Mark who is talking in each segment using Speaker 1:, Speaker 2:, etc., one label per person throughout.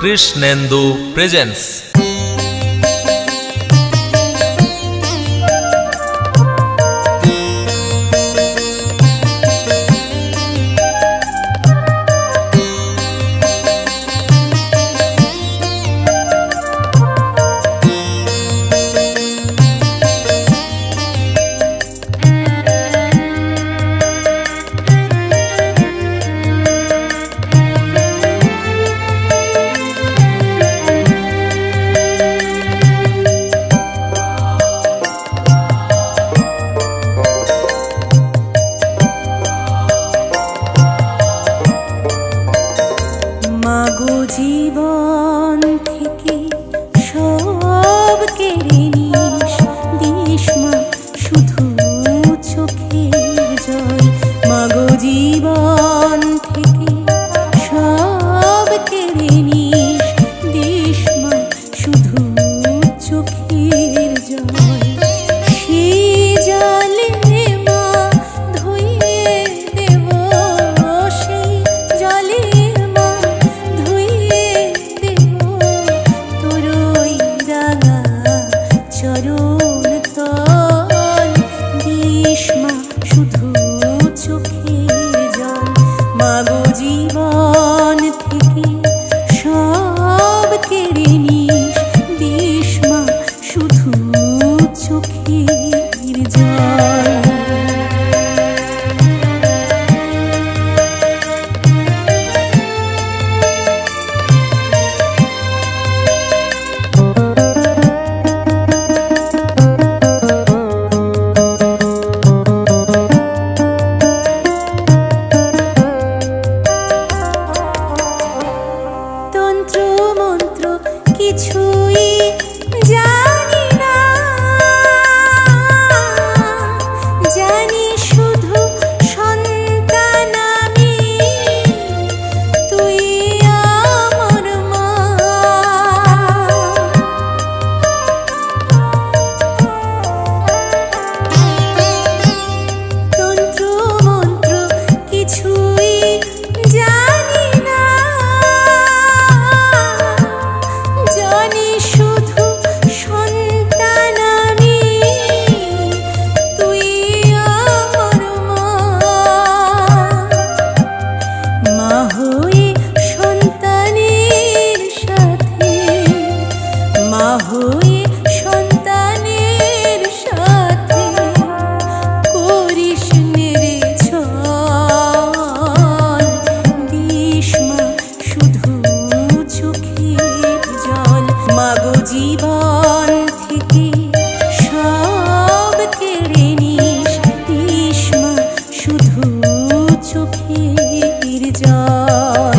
Speaker 1: Krishnendu presence.
Speaker 2: মাগো জীবন থেকে সব কেড়ে নিস, দিস মা শুধু চোখের জল। মাগো জীবন থেকে সব কেড়ে নিস, দিস মা শুধু চোখের জল। সেই জলে মা ধুইয়ে দেব, সেই জলে চরণ তল, দিস মা শুধু চোখের জল। মাগো জীবন থেকে সব কেড়ে নিস, দিস মা শুধু চোখের জল। কিছুই জানি না, জানি শুধু সন্তান আমি, তুই আমার মা। তন্ত্র মন্ত্র কিছুই জানি না, জানি শুধু সন্তান আমি, তুই আমার মা। মা হয়ে সন্তানের সাথে, মা হয়ে সন্তানের সাথে করিস নেরে ছল, দিস মা শুধু চোখের জল। মাগো জীবন থেকে সব কেড়ে নিস, দিস মা শুধু চোখের জল।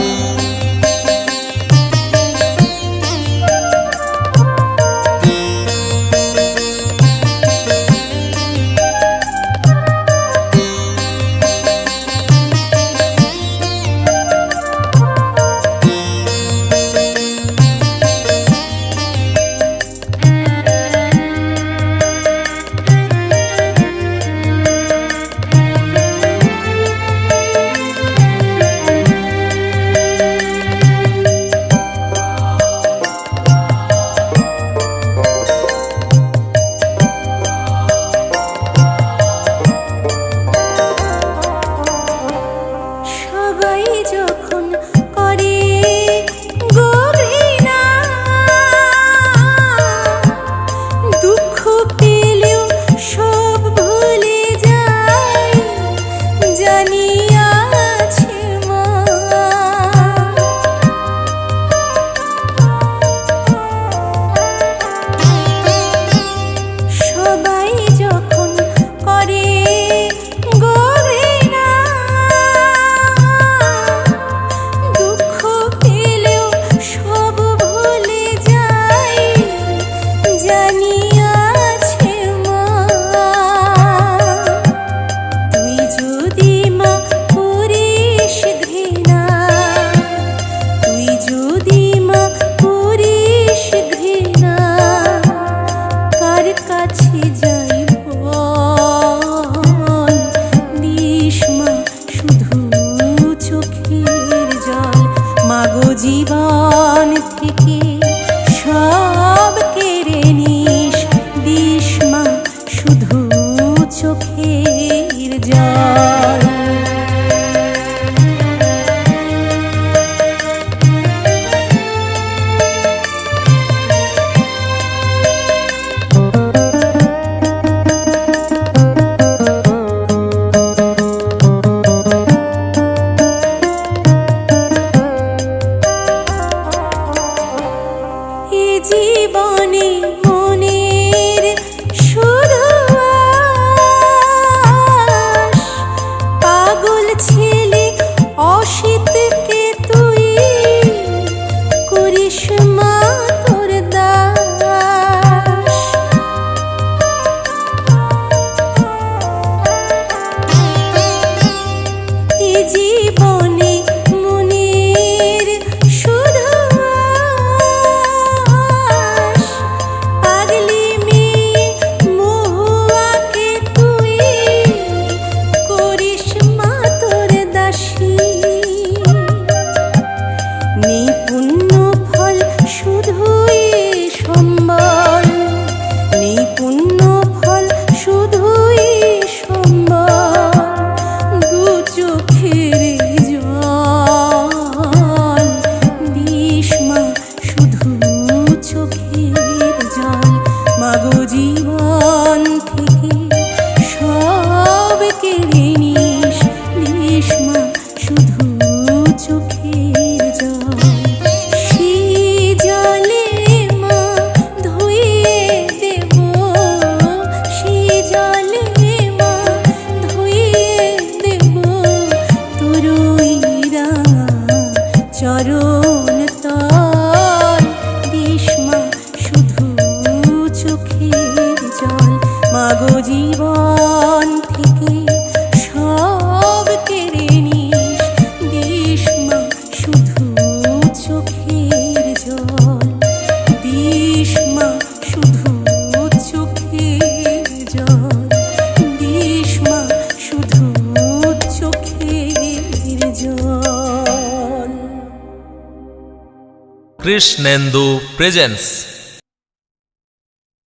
Speaker 2: সবাই যখন করে গভীরা, দুঃখ পেলেও সব ভুলে যায়, জানি আছে মা। সবাই যখন করে গভীরা, দুঃখ পেলেও সব ভুলে যায়, জানি আছে মা। তুই যদি মা করিস ঘৃণা, তুই যদি মা করিস ঘৃণা, কার কাছে যাই বল, দিস মা শুধু চোখের জল। মাগো জীবন জীবনে মনের শুধু আশ। পাগলি মেয়ে মহুয়াকে তুই করিস মা তোর দাসী। নেই পুণ্য ফল শুধুই সম্বল, নেই পুণ্য ফল শুধুই সম্বল। দু চোখের জল দিস মা শুধু চোখের জল। মাগো জীবন থেকে সব কেড়ে নিস, দিস মা শুধু চোখের জল। সেই জলে মা ধুইয়ে দেব, সেই জলে মা ধুইয়ে দেব তোর ওই রাঙা চরণ তল। দিস মা শুধু চোখের জল। মাগো জীবন থেকে সব কেড়ে নিস, দিস মা শুধু চোখের জল। দিস মা শুধু চোখের জল, দিস মা শুধু চোখের জল।
Speaker 1: কৃষ্ণেন্দু প্রেজেন্স।